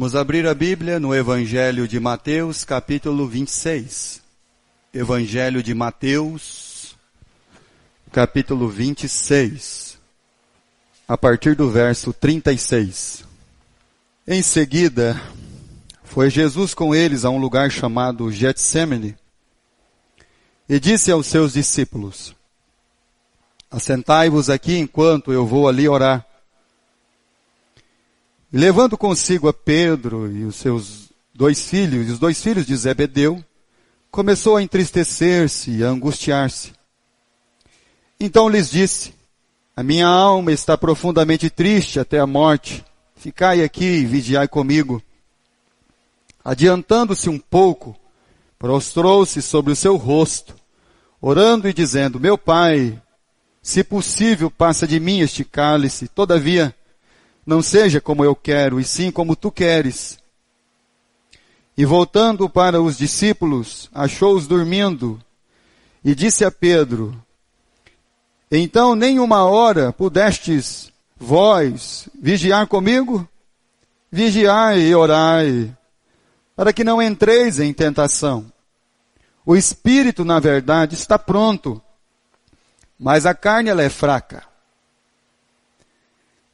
Vamos abrir a Bíblia no Evangelho de Mateus, capítulo 26. Evangelho de Mateus, capítulo 26, a partir do verso 36. Em seguida, foi Jesus com eles a um lugar chamado Getsêmani e disse aos seus discípulos: assentai-vos aqui enquanto eu vou ali orar. E levando consigo a Pedro e os seus dois filhos, e os dois filhos de Zebedeu, começou a entristecer-se e a angustiar-se. Então lhes disse: a minha alma está profundamente triste até a morte. Ficai aqui e vigiai comigo. Adiantando-se um pouco, prostrou-se sobre o seu rosto, orando e dizendo: meu Pai, se possível, passa de mim este cálice, todavia, não seja como eu quero, e sim como tu queres. E voltando para os discípulos, achou-os dormindo, e disse a Pedro: então nem uma hora pudestes vós vigiar comigo? Vigiai e orai, para que não entreis em tentação. O espírito, na verdade, está pronto, mas a carne ela é fraca.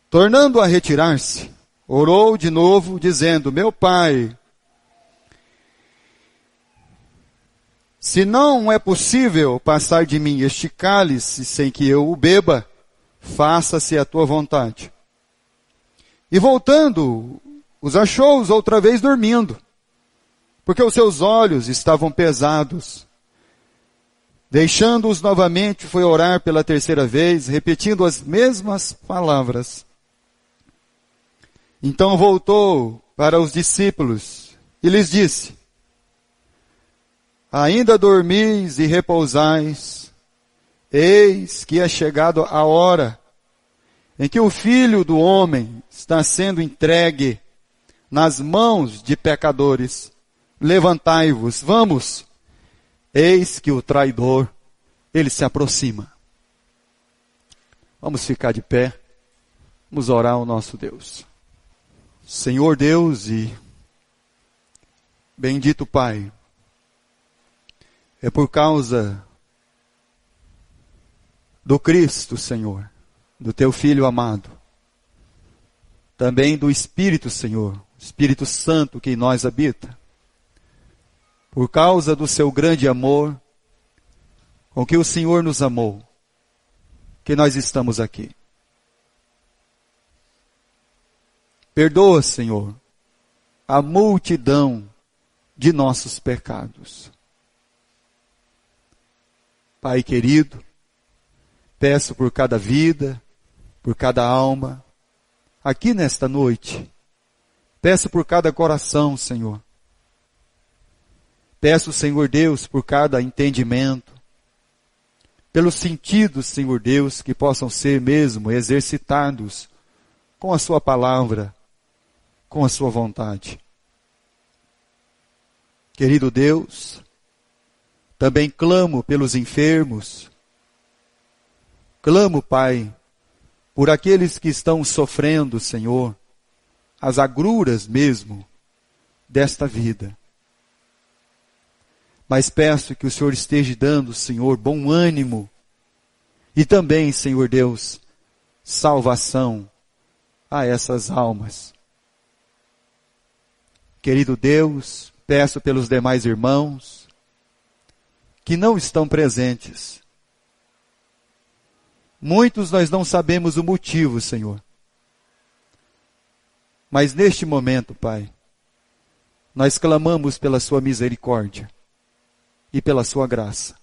Tornando a retirar-se, orou de novo, dizendo: meu Pai, se não é possível passar de mim este cálice sem que eu o beba, faça-se a tua vontade. E voltando, os achou-os outra vez dormindo, porque os seus olhos estavam pesados. Deixando-os novamente, foi orar pela terceira vez, repetindo as mesmas palavras. Então voltou para os discípulos e lhes disse: ainda dormis e repousais? Eis que é chegado a hora em que o Filho do Homem está sendo entregue nas mãos de pecadores. Levantai-vos, vamos, eis que o traidor, ele se aproxima. Vamos ficar de pé, vamos orar ao nosso Deus. Senhor Deus e bendito Pai, é por causa do Cristo, Senhor, do Teu Filho amado, também do Espírito, Senhor, Espírito Santo que em nós habita, por causa do Seu grande amor, com que o Senhor nos amou, que nós estamos aqui. Perdoa, Senhor, a multidão de nossos pecados. Pai querido, peço por cada vida, por cada alma, aqui nesta noite. Peço por cada coração, Senhor. Peço, Senhor Deus, por cada entendimento, pelos sentidos, Senhor Deus, que possam ser mesmo exercitados com a Sua palavra, com a Sua vontade. Querido Deus, também clamo pelos enfermos. Clamo, Pai, por aqueles que estão sofrendo, Senhor, as agruras mesmo desta vida. Mas peço que o Senhor esteja dando, Senhor, bom ânimo e também, Senhor Deus, salvação a essas almas. Querido Deus, peço pelos demais irmãos que não estão presentes. Muitos nós não sabemos o motivo, Senhor. Mas neste momento, Pai, nós clamamos pela Sua misericórdia e pela Sua graça.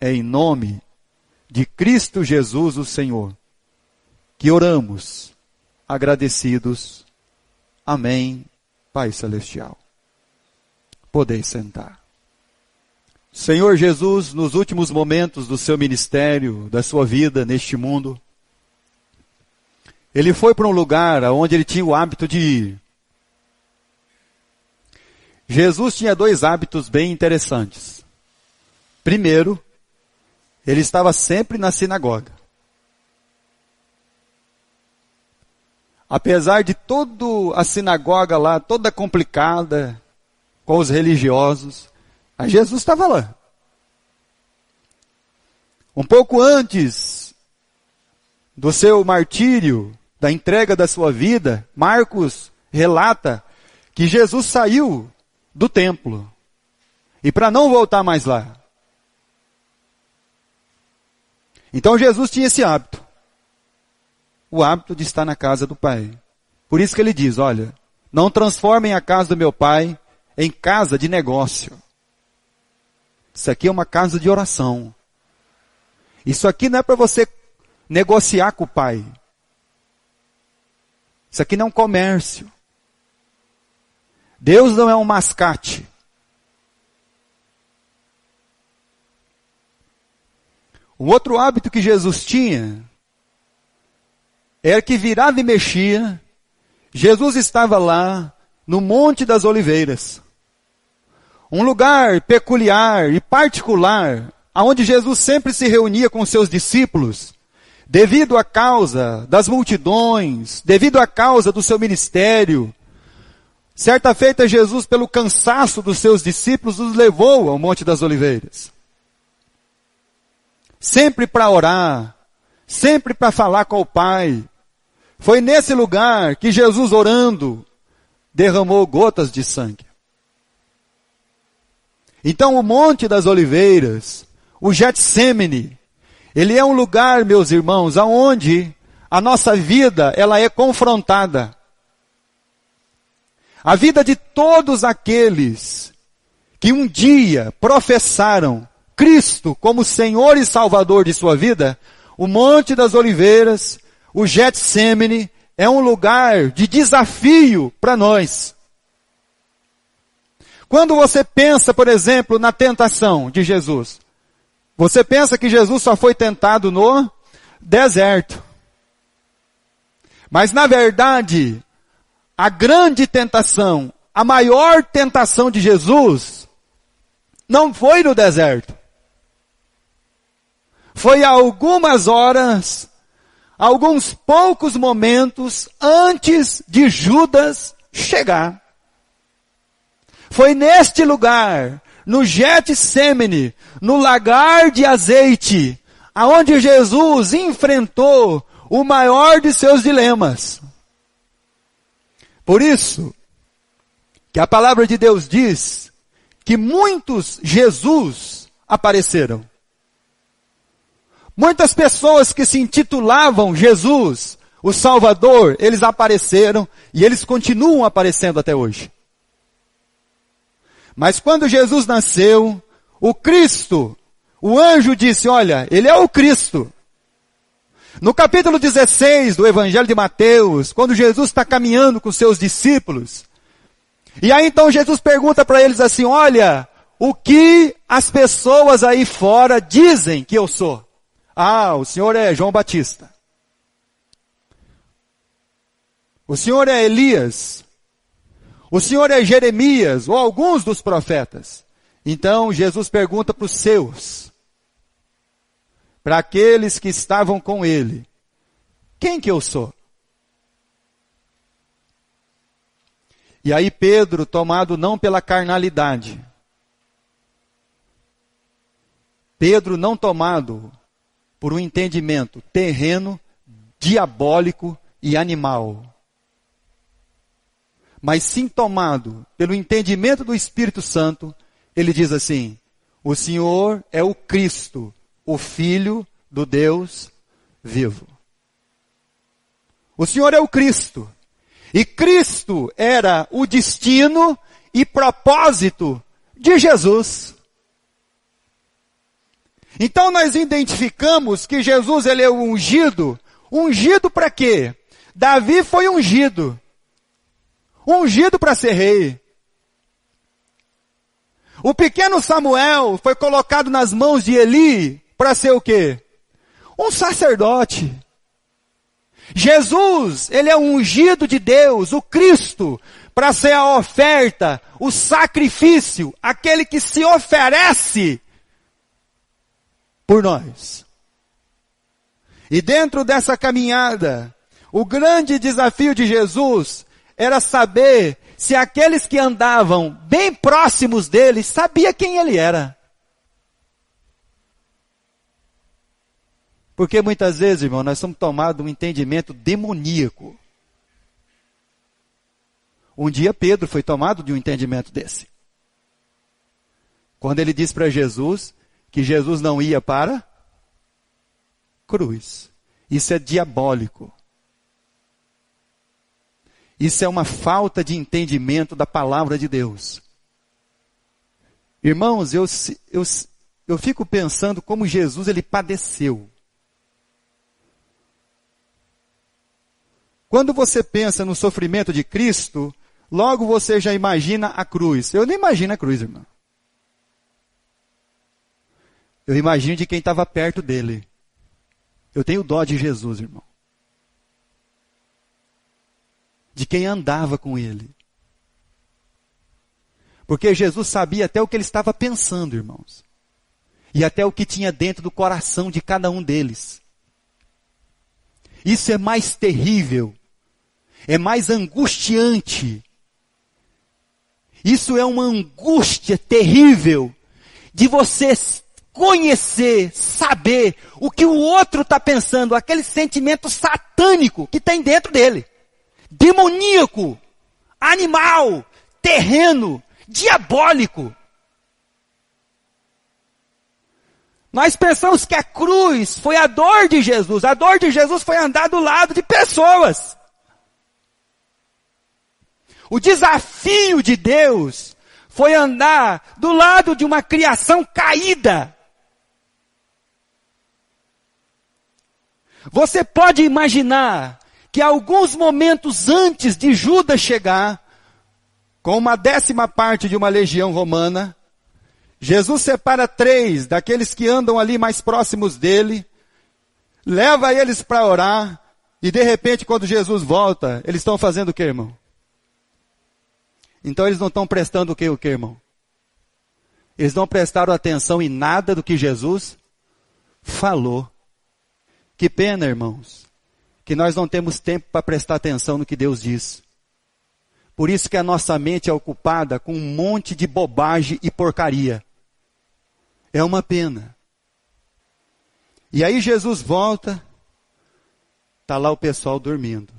É em nome de Cristo Jesus, o Senhor, que oramos, agradecidos. Amém, Pai Celestial. Podeis sentar. Senhor Jesus, nos últimos momentos do seu ministério, da sua vida neste mundo, ele foi para um lugar onde ele tinha o hábito de ir. Jesus tinha dois hábitos bem interessantes. Primeiro, ele estava sempre na sinagoga. apesar de toda a sinagoga lá, toda complicada, com os religiosos, mas Jesus estava lá. Um pouco antes do seu martírio, da entrega da sua vida, Marcos relata que Jesus saiu do templo e para não voltar mais lá. Então Jesus tinha esse hábito, o hábito de estar na casa do Pai. Por isso que ele diz, olha, não transformem a casa do meu Pai em casa de negócio. Isso aqui é uma casa de oração. Isso aqui não é para você negociar com o Pai. Isso aqui não é um comércio. Deus não é um mascate. Um outro hábito que Jesus tinha era que virava e mexia, Jesus estava lá no Monte das Oliveiras. Um lugar peculiar e particular, onde Jesus sempre se reunia com seus discípulos, devido à causa das multidões, devido à causa do seu ministério. Certa feita, Jesus, pelo cansaço dos seus discípulos, os levou ao Monte das Oliveiras. Sempre para orar, sempre para falar com o Pai. Foi nesse lugar que Jesus, orando, derramou gotas de sangue. Então o Monte das Oliveiras, o Getsêmani, ele é um lugar, meus irmãos, aonde a nossa vida, ela é confrontada. A vida de todos aqueles que um dia professaram Cristo como Senhor e Salvador de sua vida, o Monte das Oliveiras, o Getsêmani, é um lugar de desafio para nós. Quando você pensa, por exemplo, na tentação de Jesus, você pensa que Jesus só foi tentado no deserto. Mas na verdade, a grande tentação, a maior tentação de Jesus, não foi no deserto. Foi a algumas horas, alguns poucos momentos antes de Judas chegar. Foi neste lugar, no Getsêmani, no lagar de azeite, aonde Jesus enfrentou o maior de seus dilemas. Por isso, que a palavra de Deus diz que muitos Jesus apareceram. Muitas pessoas que se intitulavam Jesus, o Salvador, eles apareceram e eles continuam aparecendo até hoje. Mas quando Jesus nasceu, o Cristo, o anjo disse, olha, ele é o Cristo. No capítulo 16 do Evangelho de Mateus, quando Jesus está caminhando com seus discípulos, e aí então Jesus pergunta para eles assim, olha, o que as pessoas aí fora dizem que eu sou? Ah, o senhor é João Batista. O senhor é Elias. O senhor é Jeremias, ou alguns dos profetas. Então Jesus pergunta para os seus, para aqueles que estavam com ele, quem que eu sou? E aí Pedro, tomado não pela carnalidade, Pedro não tomado por um entendimento terreno, diabólico e animal, mas sim tomado pelo entendimento do Espírito Santo, ele diz assim, o Senhor é o Cristo, o Filho do Deus vivo. O Senhor é o Cristo. E Cristo era o destino e propósito de Jesus. Então nós identificamos que Jesus ele é o ungido. Ungido para quê? Davi foi ungido. Ungido para ser rei. O pequeno Samuel foi colocado nas mãos de Eli para ser o quê? Um sacerdote. Jesus, ele é o ungido de Deus, o Cristo, para ser a oferta, o sacrifício, aquele que se oferece por nós. E dentro dessa caminhada, O grande desafio de Jesus era saber se aqueles que andavam bem próximos dele sabiam quem ele era. Porque muitas vezes, irmão, nós somos tomados de um entendimento demoníaco. Um dia Pedro foi tomado de um entendimento desse. Quando ele disse para Jesus que Jesus não ia para a cruz. Isso é diabólico. Isso é uma falta de entendimento da palavra de Deus. Irmãos, eu fico pensando como Jesus ele padeceu. Quando você pensa no sofrimento de Cristo, logo você já imagina a cruz. Eu não imagino a cruz, irmão. Eu imagino de quem estava perto dele. Eu tenho dó de Jesus, irmão. De quem andava com ele. Porque Jesus sabia até o que ele estava pensando, irmãos. E até o que tinha dentro do coração de cada um deles. Isso é mais terrível. É mais angustiante. Isso é uma angústia terrível de você conhecer, saber o que o outro está pensando, aquele sentimento satânico que tem dentro dele. Demoníaco, animal, terreno, diabólico. Nós pensamos que a cruz foi a dor de Jesus. A dor de Jesus foi andar do lado de pessoas. O desafio de Deus foi andar do lado de uma criação caída. Você pode imaginar que alguns momentos antes de Judas chegar, com uma 10ª parte de uma legião romana, Jesus separa 3 daqueles que andam ali mais próximos dele, leva eles para orar, e de repente quando Jesus volta, eles estão fazendo o que, irmão? Então eles não estão prestando o que, irmão? Eles não prestaram atenção em nada do que Jesus falou. Que pena, irmãos, que nós não temos tempo para prestar atenção no que Deus diz. Por isso que a nossa mente é ocupada com um monte de bobagem e porcaria. É uma pena. E aí Jesus volta, está lá o pessoal dormindo.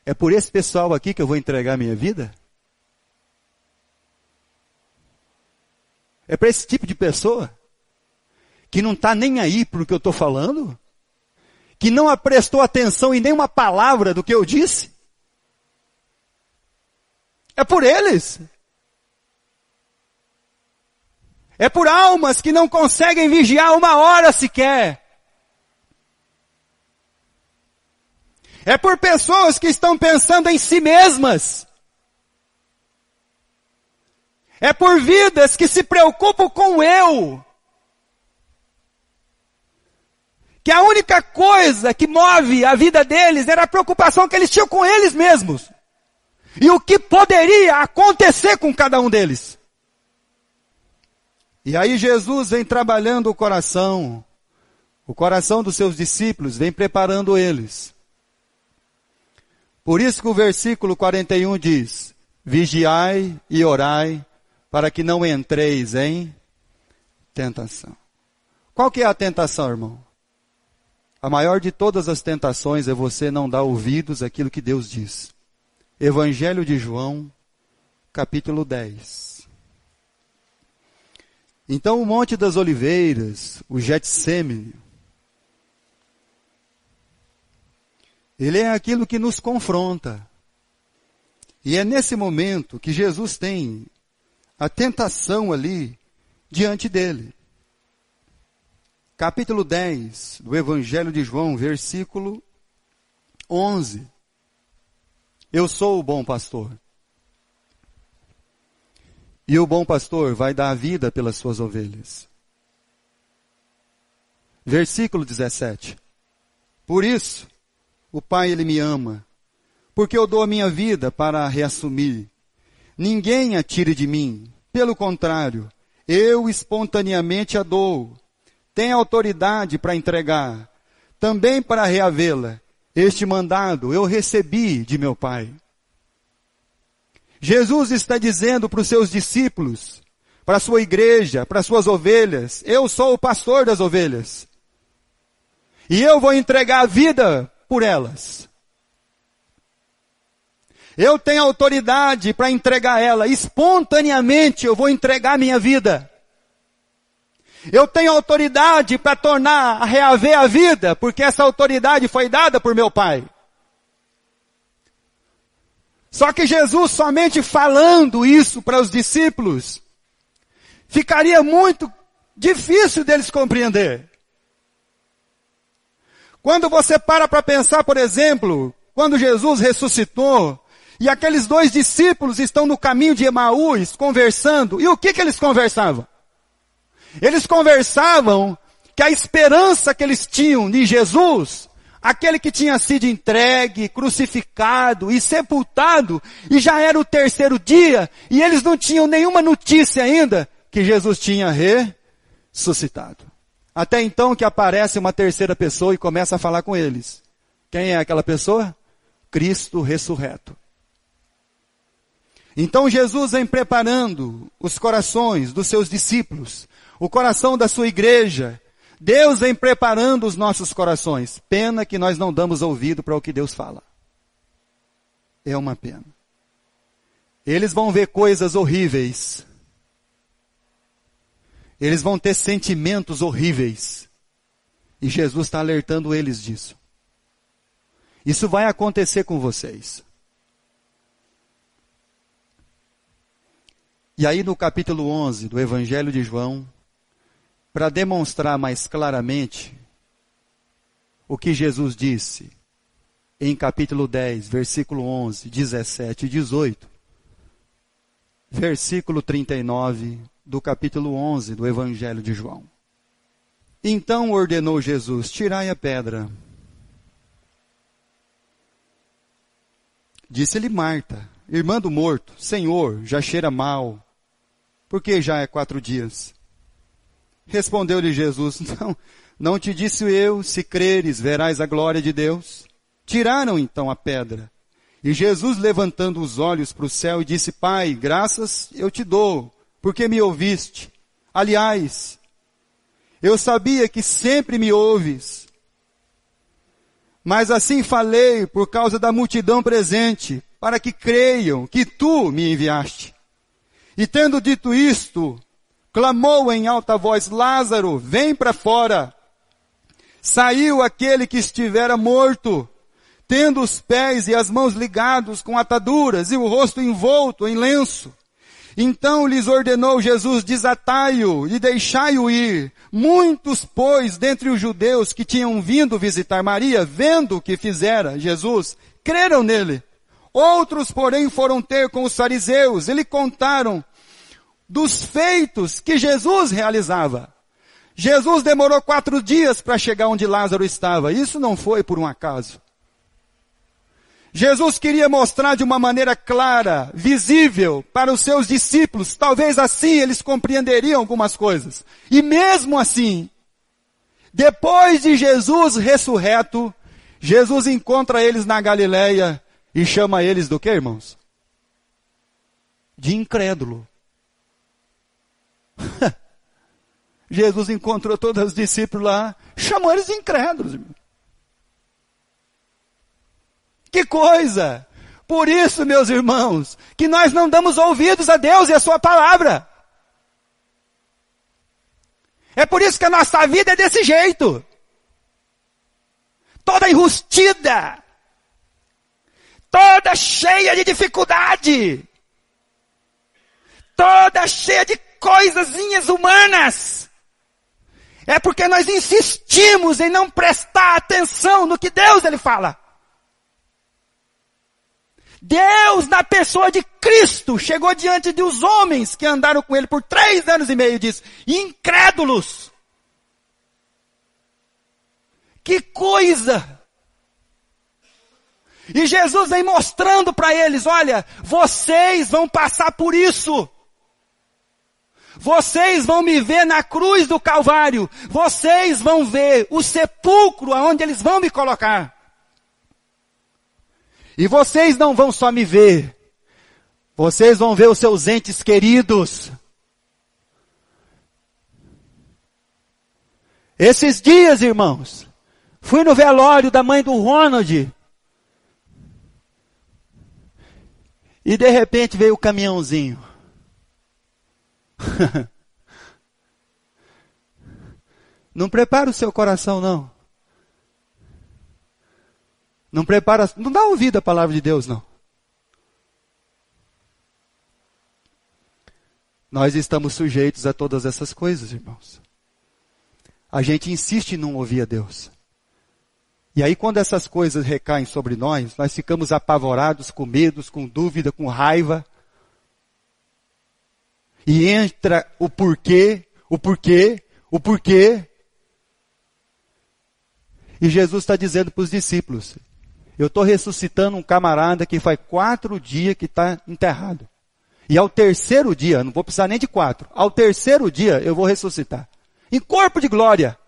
É por esse pessoal aqui que eu vou entregar a minha vida? É para esse tipo de pessoa? Que não está nem aí para o que eu estou falando? Que não prestou atenção em nenhuma palavra do que eu disse? É por eles. É por almas que não conseguem vigiar 1 hora sequer. É por pessoas que estão pensando em si mesmas. É por vidas que se preocupam com o eu. Que a única coisa que move a vida deles era a preocupação que eles tinham com eles mesmos. E o que poderia acontecer com cada um deles. E aí Jesus vem trabalhando o coração dos seus discípulos, vem preparando eles. Por isso que o versículo 41 diz, vigiai e orai, para que não entreis em tentação. Qual que é a tentação, irmão? A maior de todas as tentações é você não dar ouvidos àquilo que Deus diz. Evangelho de João, capítulo 10. Então o Monte das Oliveiras, o Getsêmani, ele é aquilo que nos confronta. E é nesse momento que Jesus tem a tentação ali diante dele. Capítulo 10 do Evangelho de João, versículo 11. Eu sou o bom pastor. E o bom pastor vai dar a vida pelas suas ovelhas. Versículo 17. Por isso, o Pai, Ele me ama, porque eu dou a minha vida para a reassumir. Ninguém a tire de mim. Pelo contrário, eu espontaneamente a dou. Tem autoridade para entregar. também para reavê-la. Este mandado eu recebi de meu Pai. Jesus está dizendo para os seus discípulos, para a sua igreja, para as suas ovelhas: eu sou o pastor das ovelhas. E eu vou entregar a vida por elas. Eu tenho autoridade para entregar ela. Espontaneamente eu vou entregar minha vida. Eu tenho autoridade para tornar, a reaver a vida, porque essa autoridade foi dada por meu Pai. Só que Jesus, somente falando isso para os discípulos, ficaria muito difícil deles compreender. Quando você para pensar, por exemplo, quando Jesus ressuscitou, e aqueles 2 discípulos estão no caminho de Emaús, conversando, e o que eles conversavam? Eles conversavam que a esperança que eles tinham de Jesus, aquele que tinha sido entregue, crucificado e sepultado, e já era o 3º dia, e eles não tinham nenhuma notícia ainda que Jesus tinha ressuscitado. Até então que aparece uma 3ª pessoa e começa a falar com eles. Quem é aquela pessoa? Cristo ressurreto. Então Jesus vem preparando os corações dos seus discípulos, o coração da sua igreja. Deus vem preparando os nossos corações. Pena que nós não damos ouvido para o que Deus fala. É uma pena. Eles vão ver coisas horríveis. Eles vão ter sentimentos horríveis. E Jesus está alertando eles disso. Isso vai acontecer com vocês. E aí no capítulo 11 do Evangelho de João, para demonstrar mais claramente o que Jesus disse em capítulo 10, versículo 11, 17 e 18, versículo 39 do capítulo 11 do Evangelho de João. Então ordenou Jesus: tirai a pedra. Disse-lhe Marta, irmã do morto: Senhor, já cheira mal, porque já é 4 dias. Respondeu-lhe Jesus: não te disse eu, se creres, verás a glória de Deus? Tiraram então a pedra. E Jesus, levantando os olhos para o céu, disse: Pai, graças eu te dou, porque me ouviste. Aliás, eu sabia que sempre me ouves. Mas assim falei por causa da multidão presente, para que creiam que tu me enviaste. E tendo dito isto, clamou em alta voz: Lázaro, vem para fora. Saiu aquele que estivera morto, tendo os pés e as mãos ligados com ataduras e o rosto envolto em lenço. Então lhes ordenou Jesus: desatai-o e deixai-o ir. Muitos, pois, dentre os judeus que tinham vindo visitar Maria, vendo o que fizera Jesus, creram nele. Outros, porém, foram ter com os fariseus e lhe contaram dos feitos que Jesus realizava. Jesus demorou 4 dias para chegar onde Lázaro estava. Isso não foi por um acaso. Jesus queria mostrar de uma maneira clara, visível, para os seus discípulos. Talvez assim eles compreenderiam algumas coisas. E mesmo assim, depois de Jesus ressurreto, Jesus encontra eles na Galileia e chama eles do quê, irmãos? De incrédulo. Jesus encontrou todos os discípulos lá, chamou eles de incrédulos, irmão. Que coisa! Por isso, meus irmãos, que nós não damos ouvidos a Deus e a sua palavra. É por isso que a nossa vida é desse jeito. Toda enrustida. Toda cheia de dificuldade. Toda cheia de coisazinhas humanas. É porque nós insistimos em não prestar atenção no que Deus ele fala. Deus, na pessoa de Cristo, chegou diante dos homens que andaram com ele por 3 anos e meio e disse: incrédulos. Que coisa! E Jesus vem mostrando para eles: olha, vocês vão passar por isso. Vocês vão me ver na cruz do Calvário. Vocês vão ver o sepulcro aonde eles vão me colocar. E vocês não vão só me ver. Vocês vão ver os seus entes queridos. Esses dias, irmãos, fui no velório da mãe do Ronald. E de repente veio o caminhãozinho. Não prepara o seu coração, não. Não prepara, não dá ouvido à palavra de Deus, não. Nós estamos sujeitos a todas essas coisas, irmãos. A gente insiste em não ouvir a Deus. E aí quando essas coisas recaem sobre nós, nós ficamos apavorados, com medos, com dúvida, com raiva. E entra o porquê. E Jesus está dizendo para os discípulos, eu estou ressuscitando um camarada que faz 4 dias que está enterrado. E ao terceiro dia, não vou precisar nem de 4, ao terceiro dia eu vou ressuscitar. Em corpo de glória.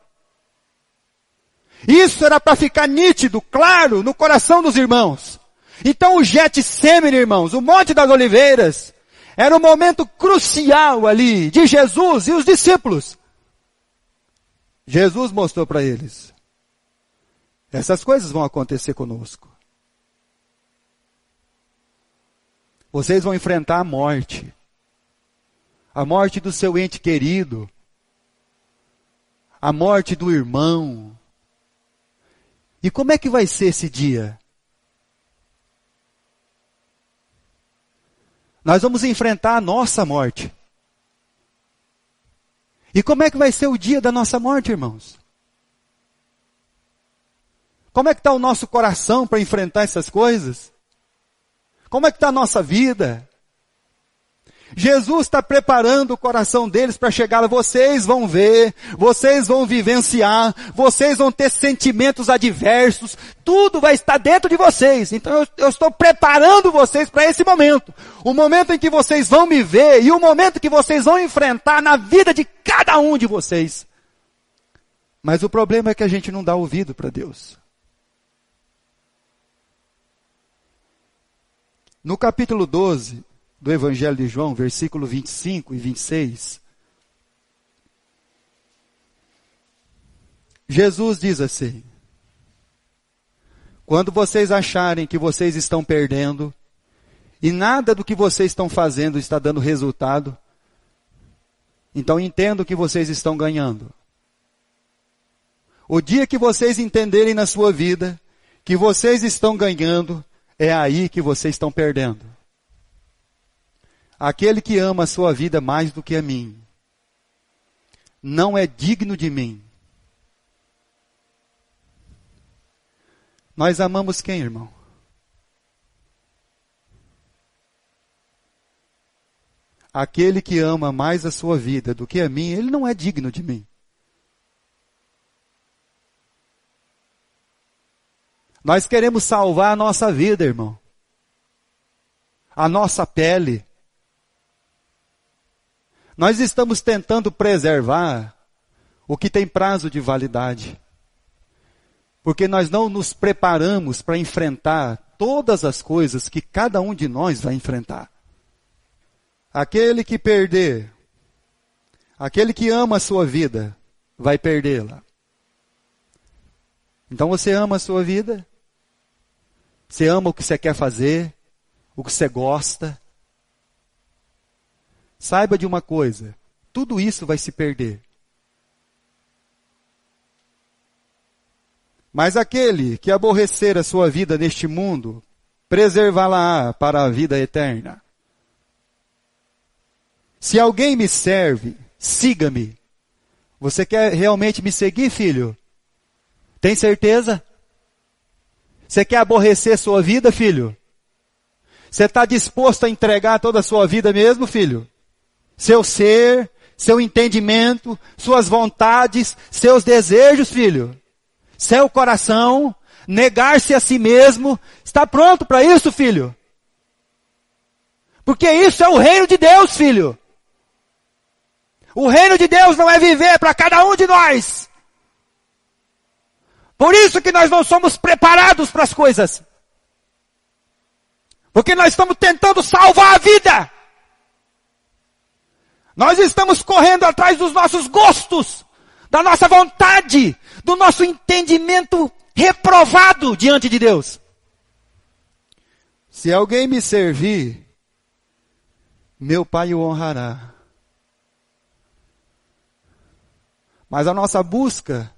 Isso era para ficar nítido, claro, no coração dos irmãos. Então o Getsemane, irmãos, o Monte das Oliveiras, era um momento crucial ali de Jesus e os discípulos. Jesus mostrou para eles. Essas coisas vão acontecer conosco. Vocês vão enfrentar a morte. A morte do seu ente querido. A morte do irmão. E como é que vai ser esse dia? Nós vamos enfrentar a nossa morte. E como é que vai ser o dia da nossa morte, irmãos? Como é que está o nosso coração para enfrentar essas coisas? Como é que está a nossa vida? Jesus está preparando o coração deles para chegar. Vocês vão ver, vocês vão vivenciar, vocês vão ter sentimentos adversos, tudo vai estar dentro de vocês. Então eu estou preparando vocês para esse momento. O momento em que vocês vão me ver e o momento que vocês vão enfrentar na vida de cada um de vocês. Mas o problema é que a gente não dá ouvido para Deus. No capítulo 12 do Evangelho de João, versículo 25 e 26, Jesus diz assim, quando vocês acharem que vocês estão perdendo, e nada do que vocês estão fazendo está dando resultado, então entendo que vocês estão ganhando. O dia que vocês entenderem na sua vida, que vocês estão ganhando, é aí que vocês estão perdendo. Aquele que ama a sua vida mais do que a mim, não é digno de mim. Nós amamos quem, irmão? Aquele que ama mais a sua vida do que a mim, ele não é digno de mim. Nós queremos salvar a nossa vida, irmão. A nossa pele. Nós estamos tentando preservar o que tem prazo de validade. Porque nós não nos preparamos para enfrentar todas as coisas que cada um de nós vai enfrentar. Aquele que perder, aquele que ama a sua vida, vai perdê-la. Então você ama a sua vida? Você ama o que você quer fazer? O que você gosta? Saiba de uma coisa, tudo isso vai se perder. Mas aquele que aborrecer a sua vida neste mundo, preservá-la para a vida eterna. Se alguém me serve, siga-me. Você quer realmente me seguir, filho? Tem certeza? Você quer aborrecer sua vida, filho? Você está disposto a entregar toda a sua vida mesmo, filho? Seu ser, seu entendimento, suas vontades, seus desejos, filho? Seu coração, negar-se a si mesmo, está pronto para isso, filho? Porque isso é o reino de Deus, filho. O reino de Deus não é viver para cada um de nós. Por isso que nós não somos preparados para as coisas. Porque nós estamos tentando salvar a vida. Nós estamos correndo atrás dos nossos gostos, da nossa vontade, do nosso entendimento reprovado diante de Deus. Se alguém me servir, meu Pai o honrará. Mas a nossa busca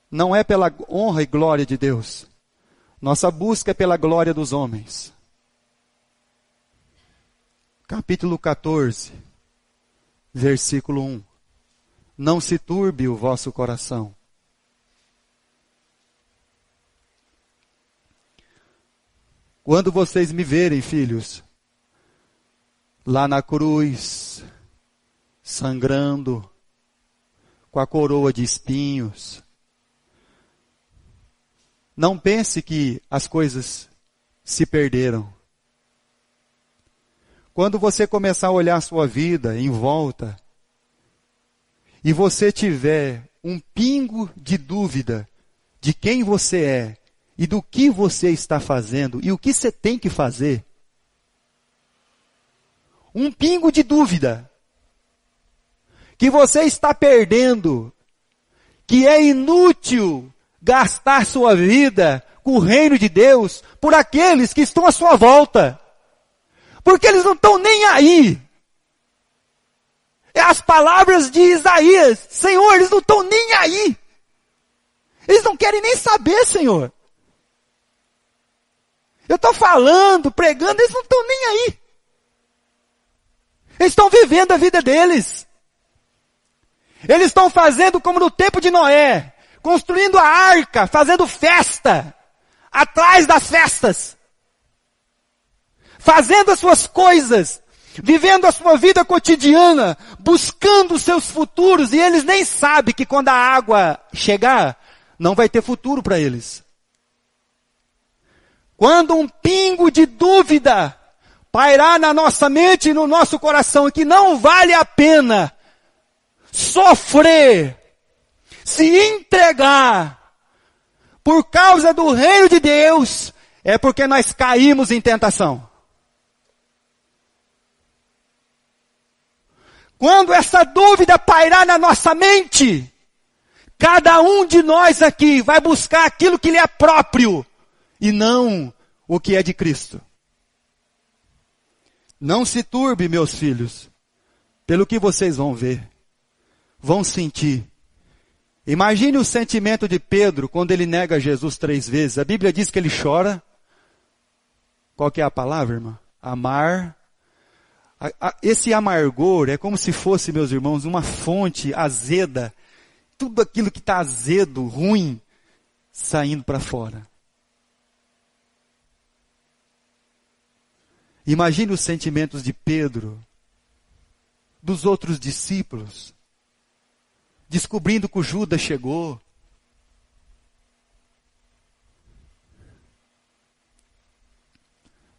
não é pela honra e glória de Deus. Nossa busca é pela glória dos homens. Capítulo 14, versículo 1. Não se turbe o vosso coração. Quando vocês me verem, filhos, lá na cruz, sangrando, com a coroa de espinhos, não pense que as coisas se perderam. Quando você começar a olhar a sua vida em volta, e você tiver um pingo de dúvida de quem você é, e do que você está fazendo, e o que você tem que fazer, um pingo de dúvida, que você está perdendo, que é inútil gastar sua vida com o reino de Deus por aqueles que estão à sua volta. Porque eles não estão nem aí. É as palavras de Isaías. Senhor, eles não estão nem aí. Eles não querem nem saber, Senhor. Eu estou falando, pregando, eles não estão nem aí. Eles estão vivendo a vida deles. Eles estão fazendo como no tempo de Noé. Construindo a arca, fazendo festa. Atrás das festas. Fazendo as suas coisas. Vivendo a sua vida cotidiana. Buscando os seus futuros. E eles nem sabem que quando a água chegar, não vai ter futuro para eles. Quando um pingo de dúvida pairar na nossa mente e no nosso coração, que não vale a pena sofrer, se entregar por causa do reino de Deus, é porque nós caímos em tentação. Quando essa dúvida pairar na nossa mente, cada um de nós aqui vai buscar aquilo que lhe é próprio e não o que é de Cristo. Não se turbe, meus filhos, pelo que vocês vão ver, vão sentir. Imagine o sentimento de Pedro quando ele nega Jesus 3 vezes. A Bíblia diz que ele chora. Qual que é a palavra, irmã? Amar. Esse amargor é como se fosse, meus irmãos, uma fonte azeda. Tudo aquilo que está azedo, ruim, saindo para fora. Imagine os sentimentos de Pedro, dos outros discípulos, descobrindo que o Judas chegou.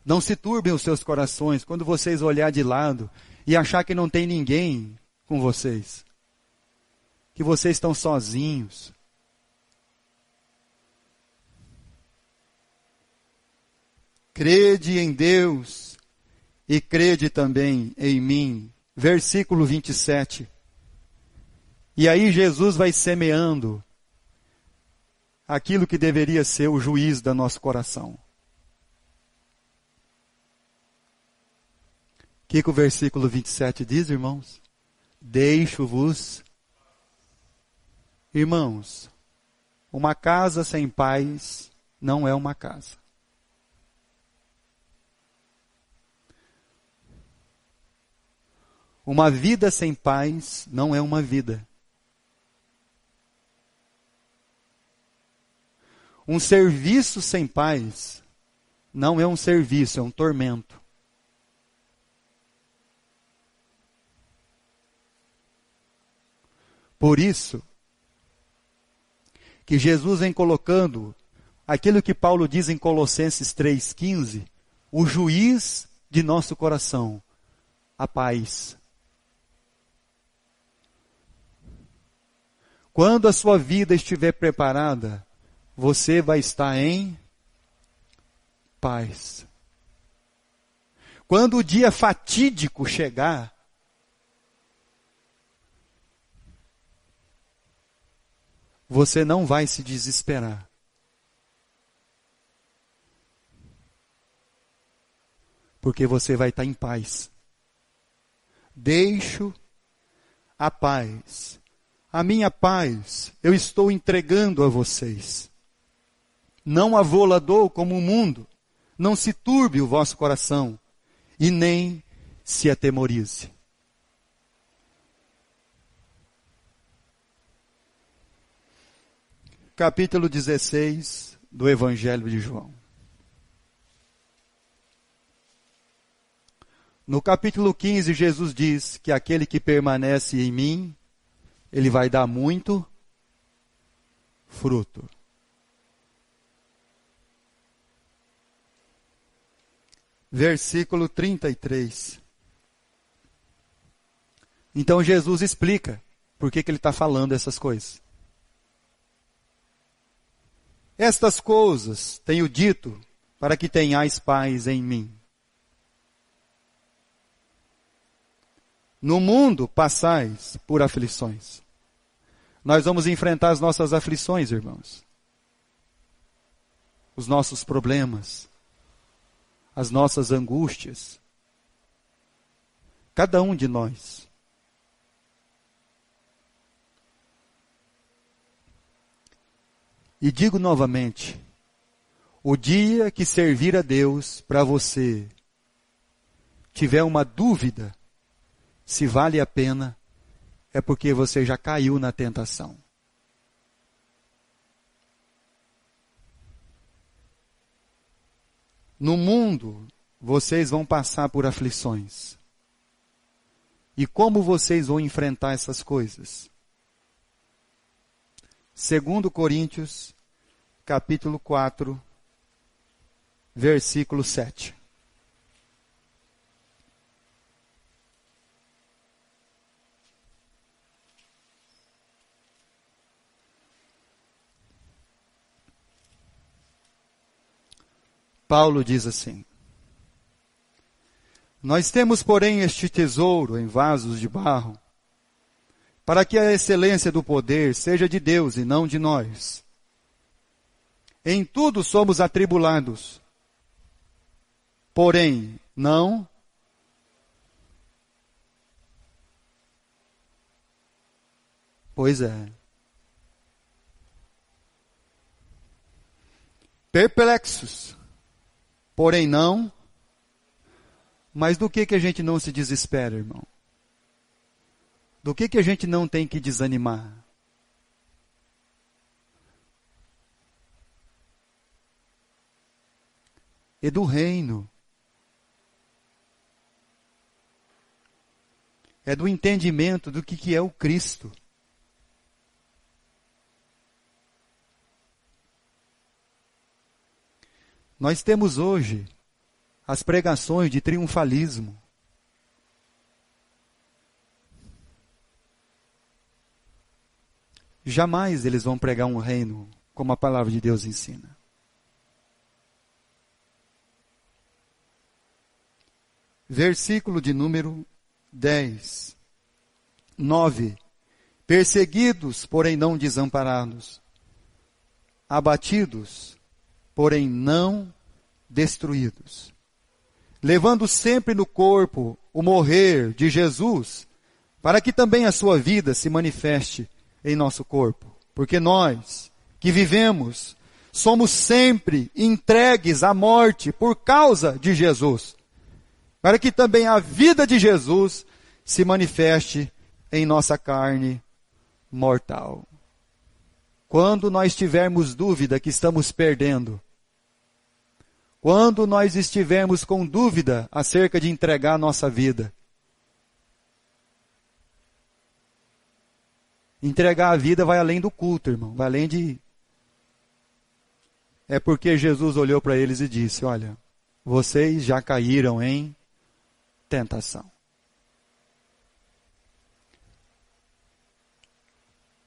Não se turbem os seus corações quando vocês olhar de lado e achar que não tem ninguém com vocês. Que vocês estão sozinhos. Crede em Deus e crede também em mim. Versículo 27. E aí Jesus vai semeando aquilo que deveria ser o juiz do nosso coração. O que o versículo 27 diz, irmãos? Deixo-vos. Irmãos, uma casa sem paz não é uma casa. Uma vida sem paz não é uma vida. Um serviço sem paz não é um serviço, é um tormento. Por isso, que Jesus vem colocando aquilo que Paulo diz em Colossenses 3,15, o juiz de nosso coração, a paz. Quando a sua vida estiver preparada, você vai estar em paz. Quando o dia fatídico chegar, você não vai se desesperar. Porque você vai estar em paz. Deixo a paz. A minha paz eu estou entregando a vocês. Não a vou-la dou como o mundo. Não se turbe o vosso coração e nem se atemorize. Capítulo 16 do Evangelho de João. No capítulo 15, Jesus diz que aquele que permanece em mim, ele vai dar muito fruto. Versículo 33. Então Jesus explica por que ele está falando essas coisas. Estas coisas tenho dito para que tenhais paz em mim. No mundo passais por aflições. Nós vamos enfrentar as nossas aflições, irmãos. Os nossos problemas. As nossas angústias. Cada um de nós. E digo novamente, o dia que servir a Deus para você tiver uma dúvida se vale a pena, é porque você já caiu na tentação. No mundo, vocês vão passar por aflições. E como vocês vão enfrentar essas coisas? 2 Coríntios, capítulo 4, versículo 7. Paulo diz assim: Nós temos, porém, este tesouro em vasos de barro, para que a excelência do poder seja de Deus e não de nós. Em tudo somos atribulados, porém não Pois é. Perplexos, porém não. Mas do que a gente não se desespera, irmão? Do que a gente não tem que desanimar? E do reino. É do entendimento do que é o Cristo. Nós temos hoje as pregações de triunfalismo. Jamais eles vão pregar um reino como a palavra de Deus ensina. Versículo de número 10. 9. Perseguidos, porém não desamparados. Abatidos, porém não destruídos. Levando sempre no corpo o morrer de Jesus, para que também a sua vida se manifeste em nosso corpo. Porque nós, que vivemos, somos sempre entregues à morte por causa de Jesus, para que também a vida de Jesus se manifeste em nossa carne mortal. Quando nós tivermos dúvida que estamos perdendo, quando nós estivermos com dúvida acerca de entregar a nossa vida, entregar a vida vai além do culto, irmão, vai além de... É porque Jesus olhou para eles e disse, olha, vocês já caíram em tentação.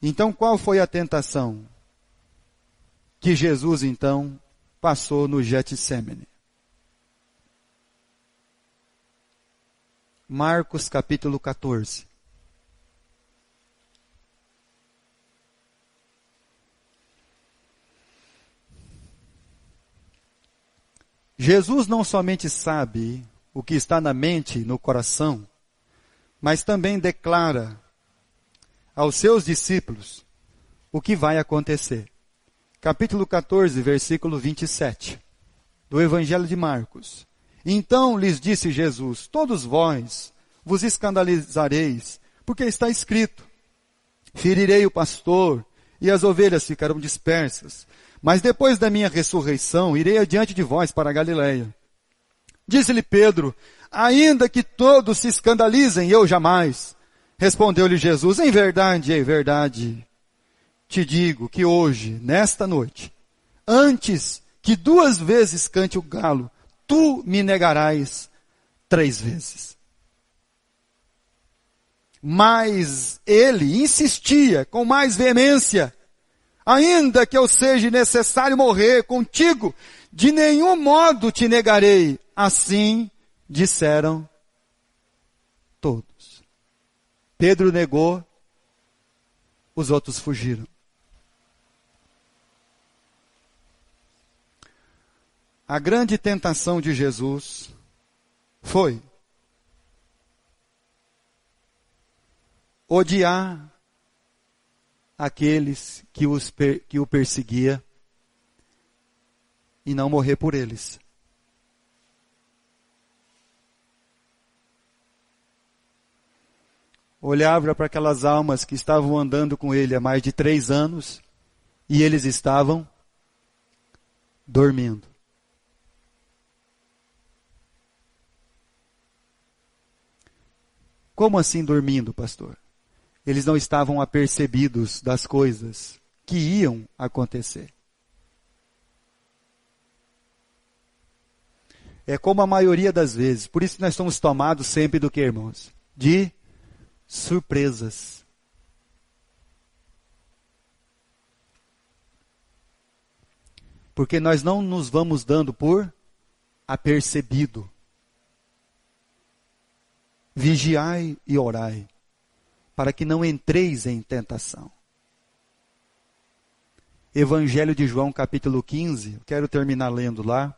Então, qual foi a tentação que Jesus, então, passou no Getsêmani? Marcos capítulo 14. Jesus não somente sabe o que está na mente e no coração, mas também declara aos seus discípulos o que vai acontecer. Capítulo 14, versículo 27, do Evangelho de Marcos. Então lhes disse Jesus: todos vós vos escandalizareis, porque está escrito: ferirei o pastor, e as ovelhas ficarão dispersas. Mas depois da minha ressurreição, irei adiante de vós para a Galileia. Disse-lhe Pedro: ainda que todos se escandalizem, eu jamais. Respondeu-lhe Jesus: em verdade, te digo que hoje, nesta noite, antes que 2 vezes cante o galo, tu me negarás 3 vezes. Mas ele insistia com mais veemência: ainda que eu seja necessário morrer contigo, de nenhum modo te negarei. Assim disseram todos. Pedro negou, os outros fugiram. A grande tentação de Jesus foi odiar aqueles que o perseguia e não morrer por eles. Olhava para aquelas almas que estavam andando com ele há mais de 3 anos e eles estavam dormindo. Como assim dormindo, pastor? Eles não estavam apercebidos das coisas que iam acontecer. É como a maioria das vezes. Por isso nós somos tomados sempre do que, irmãos? De surpresas. Porque nós não nos vamos dando por apercebido. Vigiai e orai, para que não entreis em tentação. Evangelho de João, capítulo 15, quero terminar lendo lá.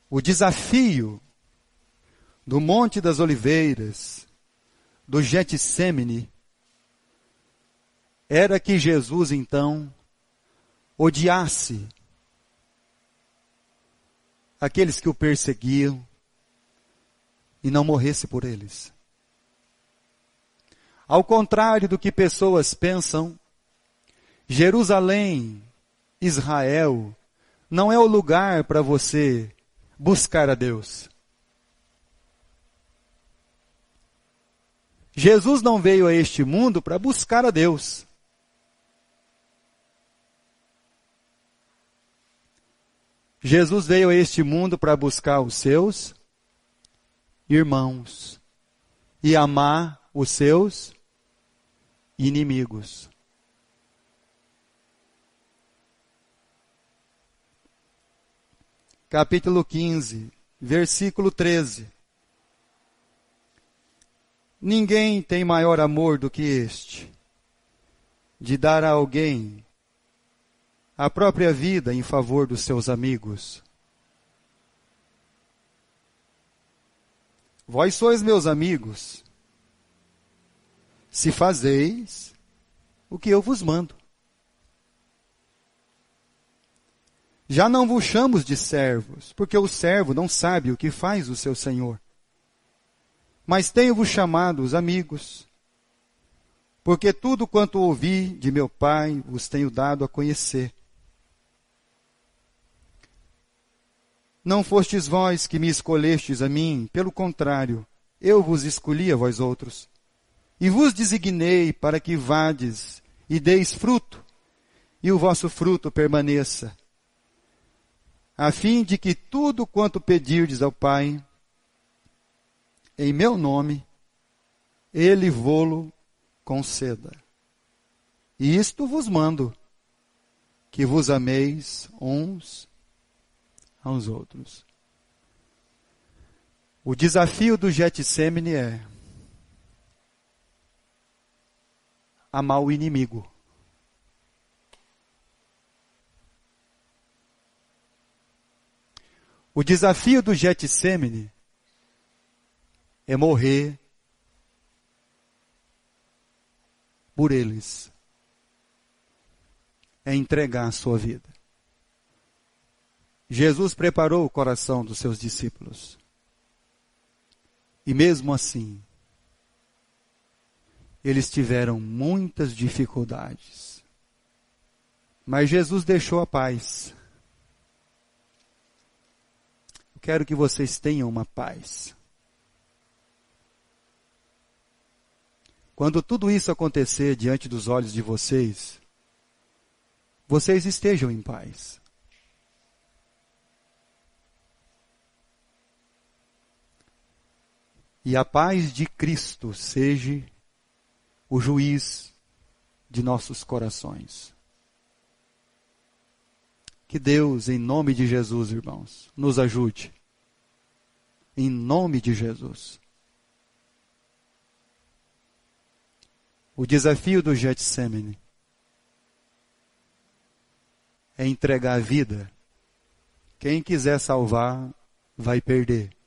O desafio do Monte das Oliveiras, do Getsêmani, era que Jesus, então, odiasse aqueles que o perseguiam, e não morresse por eles. Ao contrário do que pessoas pensam, Jerusalém, Israel, não é o lugar para você buscar a Deus. Jesus não veio a este mundo para buscar a Deus. Jesus veio a este mundo para buscar os seus irmãos e amar os seus inimigos. Capítulo 15, versículo 13. Ninguém tem maior amor do que este, de dar a alguém a própria vida em favor dos seus amigos. Vós sois meus amigos, se fazeis o que eu vos mando. Já não vos chamo de servos, porque o servo não sabe o que faz o seu senhor. Mas tenho-vos chamado os amigos, porque tudo quanto ouvi de meu Pai vos tenho dado a conhecer. Não fostes vós que me escolhestes a mim, pelo contrário, eu vos escolhi a vós outros, e vos designei para que vades e deis fruto, e o vosso fruto permaneça, a fim de que tudo quanto pedirdes ao Pai, em meu nome, ele vô-lo conceda. E isto vos mando, que vos ameis uns aos outros. O desafio do Getsêmani é amar o inimigo. O desafio do Getsêmani é morrer por eles. É entregar a sua vida. Jesus preparou o coração dos seus discípulos. E mesmo assim, eles tiveram muitas dificuldades. Mas Jesus deixou a paz. Eu quero que vocês tenham uma paz. Quando tudo isso acontecer diante dos olhos de vocês, vocês estejam em paz. E a paz de Cristo seja o juiz de nossos corações. Que Deus, em nome de Jesus, irmãos, nos ajude. Em nome de Jesus. O desafio do Getsêmani é entregar a vida. Quem quiser salvar, vai perder.